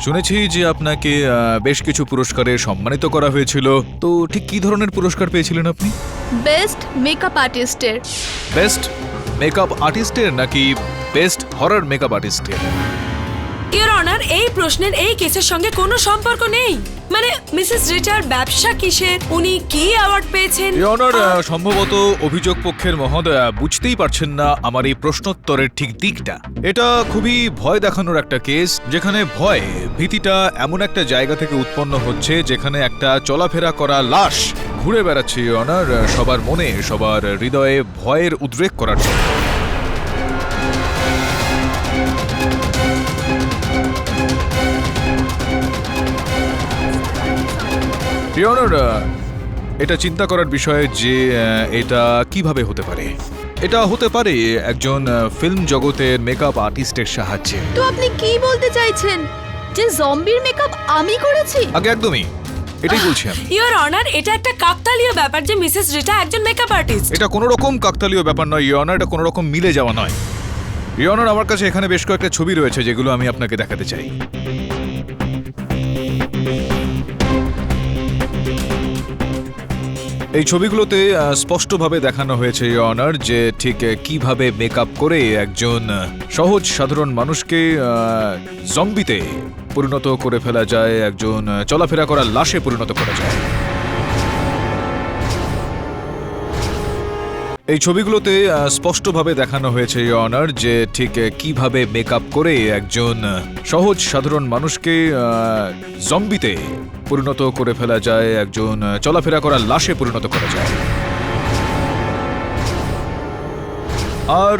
Speaker 4: শুনেছি যে আপনাকে বেশ কিছু পুরস্কারে সম্মানিত করা হয়েছিল, তো ঠিক কী ধরনের পুরস্কার পেয়েছিলেন আপনি?
Speaker 12: বেস্ট মেকআপ আর্টিস্টের।
Speaker 4: বেস্ট মেকআপ আর্টিস্টের নাকি বেস্ট হরর মেকআপ আর্টিস্টের?
Speaker 1: ইওর অনার, এই প্রশ্নের এই কেসের সঙ্গে কোনো সম্পর্ক নেই। মানে মিসেস রিটার ব্যবসা কিসের, উনি কি অ্যাওয়ার্ড পেয়েছেন?
Speaker 4: অনার, সম্ভবত অভিযোগ পক্ষের মহোদয়া বুঝতেই পারছেন না আমার এই প্রশ্নোত্তরের ঠিক দিকটা। এটা খুবই ভয় দেখানোর একটা কেস, যেখানে ভয় ভীতিটা এমন একটা জায়গা থেকে উৎপন্ন হচ্ছে যেখানে একটা চলাফেরা করা লাশ ঘুরে বেড়াচ্ছে অনার, সবার মনে, সবার হৃদয়ে ভয়ের উদ্রেক করার জন্য। এটা চিন্তা করার বিষয় যে এটা কিভাবে হতে পারে। এটা হতে পারে একজন ফিল্ম জগতের মেকআপ আর্টিস্টের সাহায্যে।
Speaker 12: তো আপনি কি বলতে চাইছেন যে জম্বির মেকআপ আমি করেছি?
Speaker 4: আগে একদমই এটাই বলছি আমি।
Speaker 1: ইওর অনার, এটা একটা কাকতালীয় ব্যাপার যে মিসেস রিটা একজন মেকআপ আর্টিস্ট।
Speaker 4: এটা কোনো রকম কাকতালীয় ব্যাপার নয় ইওর অনার, এটা কোনো রকম মিলে যাওয়া নয় ইওর অনার। আমার কাছে এখানে বেশ কয়েকটা ছবি রয়েছে যেগুলো আমি আপনাকে দেখাতে চাই। এই ছবিগুলোতে স্পষ্টভাবে দেখানো হয়েছে ইওর অনার যে ঠিক কিভাবে মেকআপ করে একজন সহজ সাধারণ মানুষকে জম্বিতে পরিণত করে ফেলা যায়, একজন চলাফেরা করা লাশে পরিণত করা যায়। এই ছবিগুলোতে স্পষ্টভাবে দেখানো হয়েছে ইওর অনার যে ঠিক কিভাবে মেকআপ করে একজন সহজ সাধারণ মানুষকে জম্বিতে পরিণত করে ফেলা যায়, একজন চলাফেরা করা লাশে পরিণত করা যায়। আর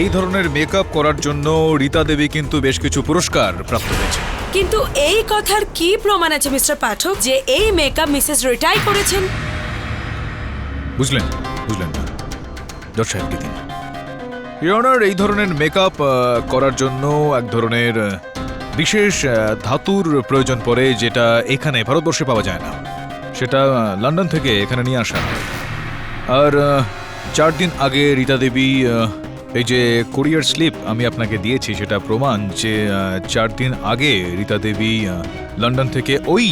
Speaker 4: এই ধরনের মেকআপ করার জন্য রীতা দেবী কিন্তু বেশ কিছু পুরস্কার প্রাপ্ত হয়েছে।
Speaker 1: কিন্তু এই কথার কি প্রমাণ আছে মিস্টার পাঠক যে এই মেকআপ মিসেস রিটাই করেছেন?
Speaker 4: বুঝলেন না জজ সাহেবকে দিন। ইওর অনার, এই ধরনের মেকআপ করার জন্য এক ধরনের বিশেষ ধাতুর প্রয়োজন পড়ে, যেটা এখানে ভারতবর্ষে পাওয়া যায় না। সেটা লন্ডন থেকে এখানে নিয়ে আসা হয়। আর 4 দিন আগে রীতা দেবী, এই যে কোরিয়ার স্লিপ আমি আপনাকে দিয়েছি, সেটা প্রমাণ যে 4 দিন আগে রীতা দেবী লন্ডন থেকে ওই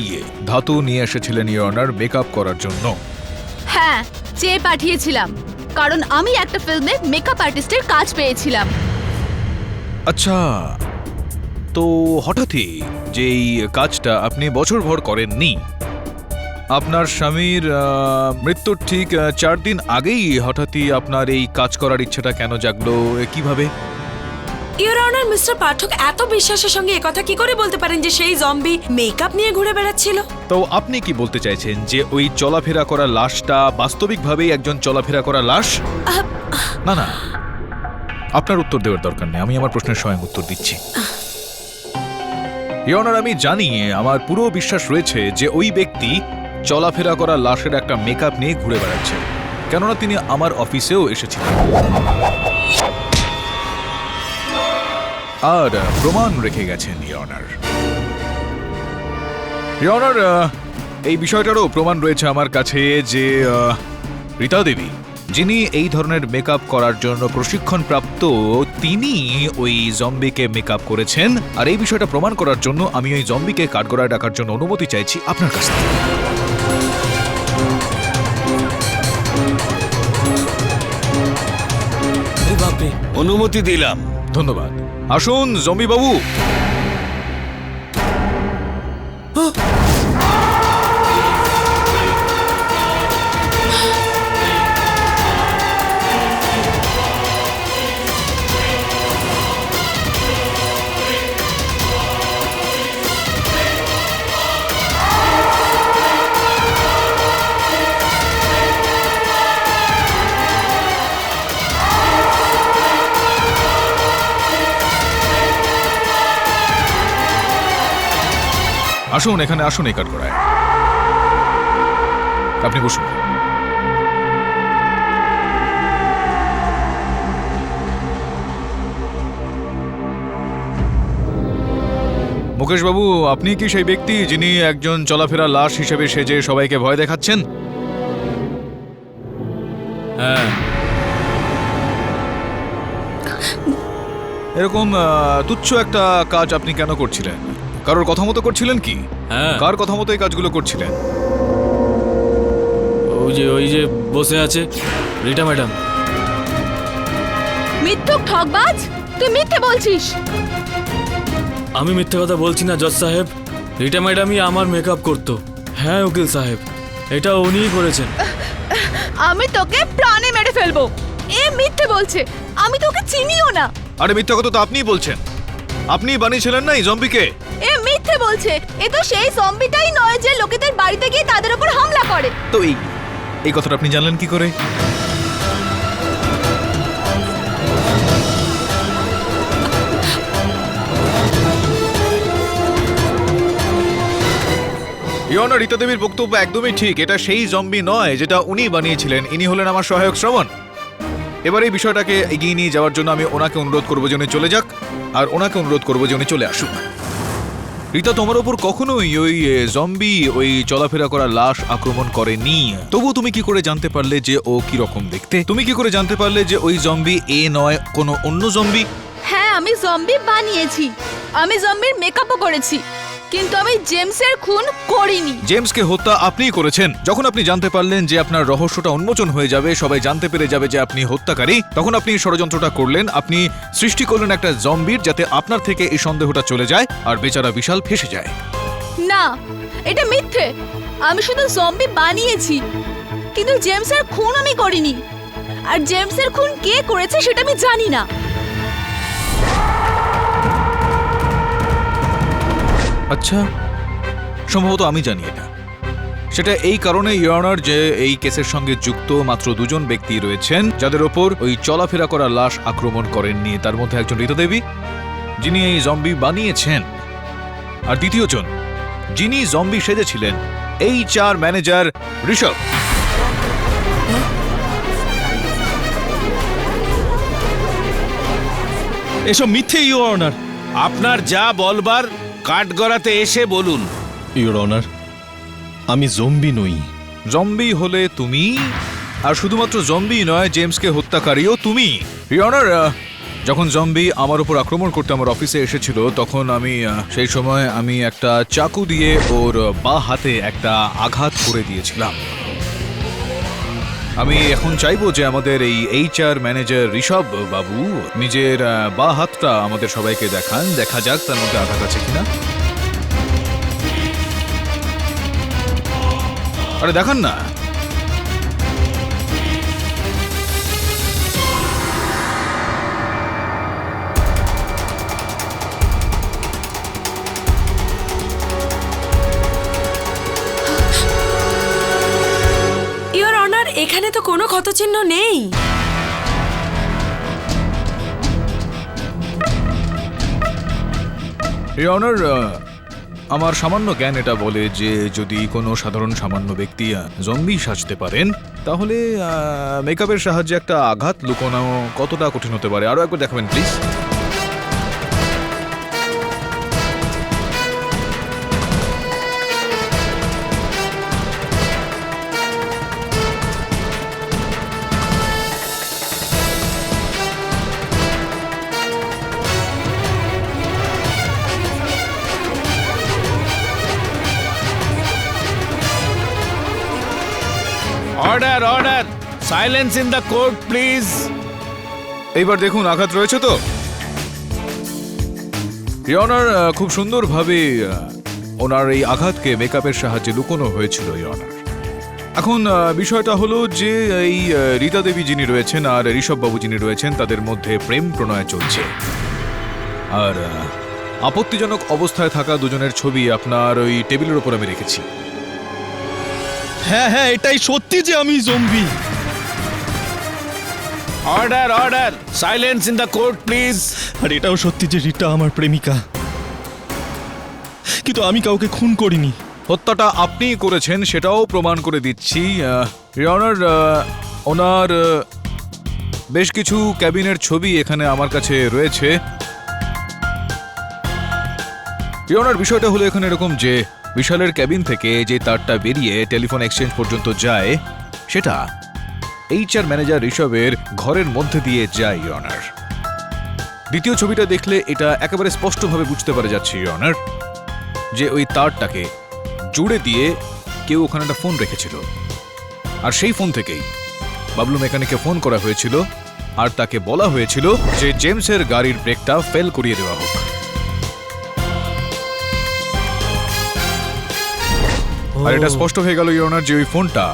Speaker 4: ধাতু নিয়ে এসেছিলেন ইওর অনার মেকআপ করার জন্য।
Speaker 12: হ্যাঁ, চেয়ে পাঠিয়েছিলাম, কারণ আমি একটা ফিল্মে মেকআপ আর্টিস্টের কাজ পেয়েছিলাম।
Speaker 4: আচ্ছা, তো হঠাৎই যে এই কাজটা আপনি বছরভর করেননি, আপনার স্বামীর মৃত্যুর ঠিক 4 দিন আগেই হঠাৎই আপনার এই কাজ করার ইচ্ছাটা কেন জাগলো, কিভাবে?
Speaker 1: ইওর অনার, মিস্টার পাঠক এত বিশ্বাসের সঙ্গে একথা কি করে বলতে পারেন যে সেই জম্বি মেকআপ নিয়ে ঘুরে বেড়াচ্ছিল?
Speaker 4: তো আপনি কি বলতে চাইছেন যে ওই চলাফেরা করা লাশটা বাস্তবিকভাবেই একজন চলাফেরা করা লাশ? না না, আপনার উত্তর দেওয়ার দরকার নেই, আমি আমার প্রশ্নের স্বয়ং উত্তর দিচ্ছি। ইওর অনার, আমি জানি, আমার পুরো বিশ্বাস রয়েছে যে ওই ব্যক্তি চলাফেরা করা লাশের একটা মেকআপ নিয়ে ঘুরে বেড়াচ্ছে, কেননা তিনি আমার অফিসেও এসেছিলেন আর প্রমাণ রেখে গেছেন ইওর অনার। ইওর অনার, এই বিষয়টারও প্রমাণ রয়েছে আমার কাছে যে রীতা দেবী, যিনি এই ধরনের মেকআপ করার জন্য প্রশিক্ষণ প্রাপ্ত, তিনি ওই জম্বিকে মেকআপ করেছেন। আর এই বিষয়টা প্রমাণ করার জন্য আমি ওই জম্বিকে কাঠগড়ায় ডাকার জন্য অনুমতি চাইছি আপনার কাছ থেকে।
Speaker 5: অনুমতি দিলাম।
Speaker 4: ধন্যবাদ। আসুন জম্বি বাবু। আসুন, এখানে আসুন, এই কাঠগড়ায় আপনি বসুন। মুকেশ বাবু, আপনি কি সেই ব্যক্তি যিনি একজন চলাফেরা লাশ হিসেবে সেজে সবাইকে ভয় দেখাচ্ছেন?
Speaker 8: হ্যাঁ।
Speaker 4: এরকম তুচ্ছ একটা কাজ আপনি কেন করছিলেন? কারোর কথা মতো করছিলেন কি?
Speaker 8: হ্যাঁ।
Speaker 4: কার কথা মতো এই কাজগুলো করছিলেন?
Speaker 8: ওই যে বসে আছে রিটা ম্যাডাম।
Speaker 12: মিথ্যুক ঠকবাজ, তুই মিথ্যে বলছিস।
Speaker 8: আমি মিথ্যে কথা বলছি না জজ সাহেব, রিটা ম্যাডামই আমার মেকআপ করতো। হ্যাঁ উকিল সাহেব, এটা উনিই করেছেন।
Speaker 12: আমি তোকে প্রাণে মেরে ফেলবো। এ মিথ্যে বলছে, আমি তোকে চিনিও না।
Speaker 4: আরে মিথ্যা কথা তো আপনিই বলছেন, আপনিই বানিয়েছিলেন না এই জম্বিকে।
Speaker 12: এ মিথ্যে বলছে, এ তো সেই জম্বিটাই নয় যে লোকেদের বাড়িতে গিয়ে তাদের উপর হামলা করে।
Speaker 4: তো এই কথাটা আপনি জানলেন কি করে? ইয়না, রীতা দেবীর বক্তব্য একদমই ঠিক। এটা সেই জম্বি নয় যেটা উনি বানিয়েছিলেন। ইনি হলেন আমার সহায়ক শ্রবণ। এবার এই বিষয়টাকে এগিয়ে নিয়ে যাওয়ার জন্য আমি ওনাকে অনুরোধ করবো যে উনি চলে যাক, আর ওনাকে অনুরোধ করবো যে উনি চলে আসুক। রীতা তোমার ওপর কখনোই ওই জম্বি ওই চলাফেরা করা লাশ আক্রমণ করেনি। তবু তুমি কি করে জানতে পারলে যে ও কি রকম দেখতে? তুমি কি করে জানতে পারলে যে ওই জম্বি এ নয় কোনো অন্য জম্বি?
Speaker 12: হ্যাঁ, আমি জম্বি বানিয়েছি, আমি জম্বির মেকআপও করেছি, কিন্তু আমি জেমসের খুন করিনি।
Speaker 4: জেমসকে হত্যা আপনিই করেছেন। যখন আপনি জানতে পারলেন যে আপনার রহস্যটা উন্মোচন হয়ে যাবে, সবাই জানতে পেরে যাবে যে আপনি হত্যাকারী, তখন আপনি ষড়যন্ত্রটা করলেন। আপনি সৃষ্টি করলেন একটা জম্বির, যাতে আপনার থেকে এই সন্দেহটা চলে যায় আর বেচারা বিশাল ফেঁসে যায়।
Speaker 12: না, এটা মিথ্যে। আমি শুধু জম্বি বানিয়েছি, কিন্তু জেমসের খুন আমি করিনি। আর জেমসের খুন কে করেছে সেটা আমি জানি না।
Speaker 4: আচ্ছা, সম্ভবত আমি জানি এটা। সেটা এই কারণে ইয়নার যে এই কেসের সঙ্গে যুক্ত মাত্র দুজন ব্যক্তি রয়েছেন যাদের ওপর ওই চলাফেরা করা লাশ আক্রমণ করেননি। তার মধ্যে একজন রীতা দেবী, যিনি এই জম্বি বানিয়েছেন, আর দ্বিতীয়জন যিনি জম্বি সেজেছিলেন, HR ম্যানেজার ঋষভ।
Speaker 13: এসব মিথ্যে ইওর অনার।
Speaker 5: আপনার যা বলবার কাঠগড়াতে এসে বলুন।
Speaker 13: ইওর অনার, আমি জম্বি নই।
Speaker 4: জম্বি হলে তুমি, আর শুধুমাত্র জম্বি নয়, জেমসকে হত্যাকারীও তুমি। ইয়নার, যখন জম্বি আমার উপর আক্রমণ করতে আমার অফিসে এসেছিল, তখন আমি সেই সময় আমি একটা চাকু দিয়ে ওর বাঁ হাতে একটা আঘাত করে দিয়েছিলাম। আমি এখন চাইবো যে আমাদের এই HR ম্যানেজার ঋষভ বাবু নিজের বাঁ হাতটা আমাদের সবাইকে দেখান, দেখা যাক তার মধ্যে আঘাত আছে কিনা। আরে দেখান না।
Speaker 1: ইওর অনার, এখানে তো কোনো ক্ষতচিহ্ন নেই।
Speaker 4: ইয়নার, আমার সামান্য জ্ঞান এটা বলে যে যদি কোনো সাধারণ সামান্য ব্যক্তি জম্বি সাজতে পারেন, তাহলে মেকআপের সাহায্যে একটা আঘাত লুকোনো কতটা কঠিন হতে পারে। আরো একবার দেখাবেন please.
Speaker 5: Order, order, silence in the court please.
Speaker 4: এইবার দেখুন, আঘাত রয়েছে তো? ইয়নার, খুব সুন্দরভাবে ওনার এই আঘাতকে মেকআপের সাহায্যে লুকোনো হয়েছিল ইয়নার। এখন বিষয়টা হলো যে এই রীতা দেবী যিনি রয়েছেন আর ঋষভ বাবু যিনি রয়েছেন, তাদের মধ্যে প্রেম প্রণয় চলছে। আর আপত্তিজনক অবস্থায় থাকা দুজনের ছবি আপনার ওই টেবিলের উপর আমি রেখেছি।
Speaker 13: হ্যাঁ হ্যাঁ, এটাই সত্যি যে আমি zombie.
Speaker 5: Order, order, silence in the court please.
Speaker 13: আর এটাও সত্যি যে রিটা আমার প্রেমিকা, কিন্তু আমি কাউকে খুন করিনি।
Speaker 4: হত্যাটা আপনিই করেছেন সেটাও প্রমাণ করে দিচ্ছি। ইয়নার, ওনার বেশ কিছু ক্যাবিনের ছবি এখানে আমার কাছে রয়েছে। ইয়নার, বিষয়টা হলো এখানে এরকম যে বিশালের ক্যাবিন থেকে যে তারটা বেরিয়ে টেলিফোন এক্সচেঞ্জ পর্যন্ত যায়, সেটা HR ম্যানেজার ঋষভের ঘরের মধ্যে দিয়ে যায় ইয়নার। দ্বিতীয় ছবিটা দেখলে এটা একেবারে স্পষ্টভাবে বুঝতে পারা যাচ্ছে ইয়নার যে ওই তারটাকে জুড়ে দিয়ে কেউ ওখানে একটা ফোন রেখেছিল, আর সেই ফোন থেকেই বাবলু মেকানিককে ফোন করা হয়েছিল আর তাকে বলা হয়েছিল যে জেমসের গাড়ির ব্রেকটা ফেল করিয়ে দেওয়া হোক। আর এটা স্পষ্ট হয়ে গেল ইওর অনার যে ওই ফোনটা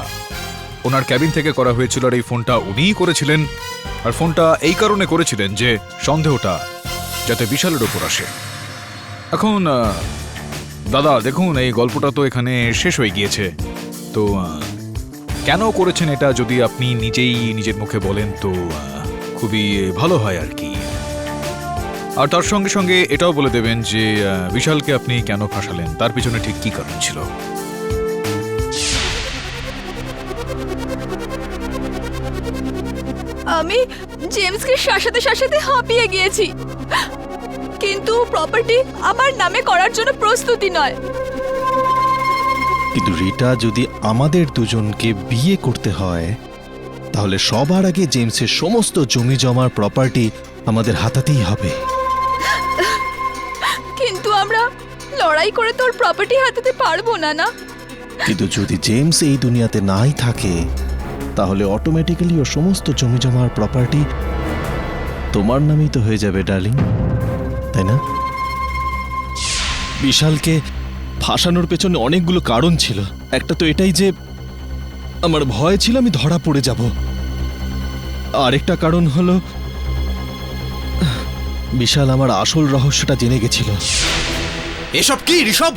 Speaker 4: ওনার ক্যাবিন থেকে করা হয়েছিল, আর এই ফোনটা উনিই করেছিলেন। আর ফোনটা এই কারণে করেছিলেন যে সন্দেহটা যাতে বিশালের ওপর আসে। এখন দাদা দেখুন, এই গল্পটা তো এখানে শেষ হয়ে গিয়েছে, তো কেন করেছেন এটা যদি আপনি নিজেই নিজের মুখে বলেন তো খুবই ভালো হয় আর কি। আর তার সঙ্গে সঙ্গে এটাও বলে দেবেন যে বিশালকে আপনি কেন ফাঁসালেন, তার পিছনে ঠিক কি কারণ ছিল।
Speaker 12: আমি জেমসকে শাসাতে শাসাতে হাঁপিয়ে গিয়েছি, কিন্তু প্রপার্টি আমার নামে করার জন্য প্রস্তুতি নয়।
Speaker 13: কিন্তু রিটা, যদি আমাদের দুজনকে বিয়ে করতে হয় তাহলে সবার আগে জেমসের সমস্ত জমি জমার প্রপার্টি আমাদের হাতাতেই হবে।
Speaker 12: কিন্তু আমরা লড়াই করে তোর প্রপার্টি হাতাতে পারবো না, না?
Speaker 13: কিন্তু যদি জেমস এই দুনিয়াতে নাই থাকে তাহলে অটোমেটিক্যালি ওর সমস্ত জমি জমার প্রপার্টি তোমার নামেই তো হয়ে যাবে ডার্লিং, তাই না? বিশালকে ফাঁসানোর পেছনে অনেকগুলো কারণ ছিল। একটা তো এটাই যে আমার ভয় ছিল আমি ধরা পড়ে যাব। আরেকটা কারণ হলো বিশাল আমার আসল রহস্যটা জেনে গেছিল।
Speaker 6: এসব কি ঋষভ?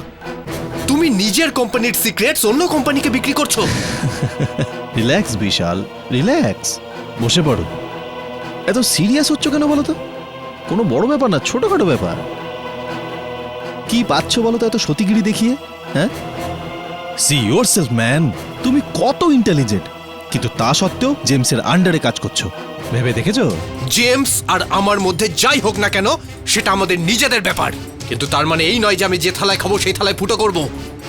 Speaker 6: তুমি নিজের কোম্পানির সিক্রেটস অন্য কোম্পানিকে বিক্রি করছো?
Speaker 13: রিল্যাক্স বিশাল, রিল্যাক্স, বসে পড়ো। এত সিরিয়াস হচ্ছ কেন বলো তো? কোনো বড় ব্যাপার না, ছোটখাটো ব্যাপার। কি পাচ্ছ বলো তো এত সতীগিরি দেখিয়ে? হ্যাঁ, সি ইয়োরসেলফ ম্যান, তুমি কত ইন্টেলিজেন্ট, কিন্তু তা সত্ত্বেও জেমসের আন্ডারে কাজ করছো। ভেবে দেখেছো?
Speaker 6: জেমস আর আমার মধ্যে যাই হোক না কেন সেটা আমাদের নিজেদের ব্যাপার, কিন্তু তার মানে এই নয় যে আমি যে থালায় খাবো সেই থালায় ফুটো করবো।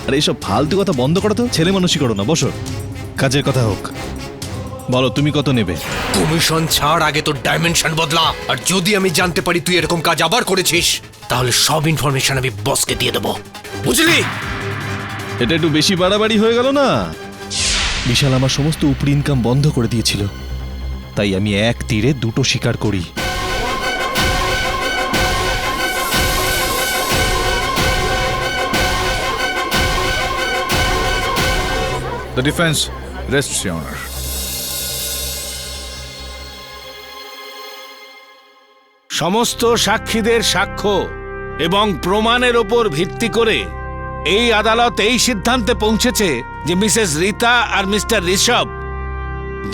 Speaker 13: আর এইসব ফালতু কথা বন্ধ করো তো, ছেলে মানুষই করো না, বসো। কাজের কথা হোক, বলো তুমি কত নেবে?
Speaker 6: কমিশন ছাড়, আগে তোর ডাইমেনশন বদলা। আর যদি আমি জানতে পারি তুই এরকম কাজ আবার করেছিস তাহলে সব ইনফরমেশন আমি বসকে দিয়ে দেবো, বুঝলি?
Speaker 13: এটা একটু বেশি বাড়াবাড়ি হয়ে গেল না? বিশাল আমার সমস্ত উপরি ইনকাম বন্ধ করে দিয়েছিল, তাই আমি এক তীরে দুটো শিকার করি।
Speaker 4: The defense rests, Your Honor.
Speaker 5: সমস্ত সাক্ষীদের সাক্ষ্য এবং প্রমাণের ওপর ভিত্তি করে এই আদালত এই সিদ্ধান্তে পৌঁছেছে যে মিসেস রিতা আর মিস্টার ঋষভ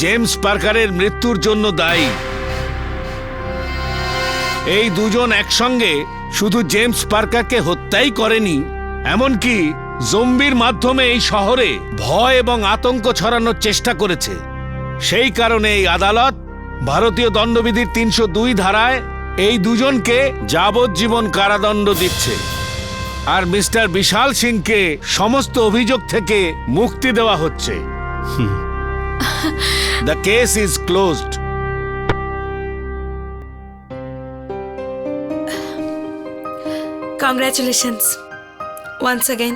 Speaker 5: জেমস পার্কারের মৃত্যুর জন্য দায়ী। এই দুজন একসঙ্গে শুধু জেমস পার্কারকে হত্যাই করেনি, এমনকি জম্বির মাধ্যমে এই শহরে ভয় এবং আতঙ্ক ছড়ানোর চেষ্টা করেছে। সেই কারণে এই আদালত ভারতীয় দণ্ডবিধির ৩০২ ধারায় এই দুজনকে যাবজ্জীবন কারাদণ্ড দিচ্ছে, আর মিস্টার বিশাল সিংকে সমস্ত অভিযোগ থেকে মুক্তি দেওয়া হচ্ছে। The case is closed.
Speaker 1: Congratulations once again.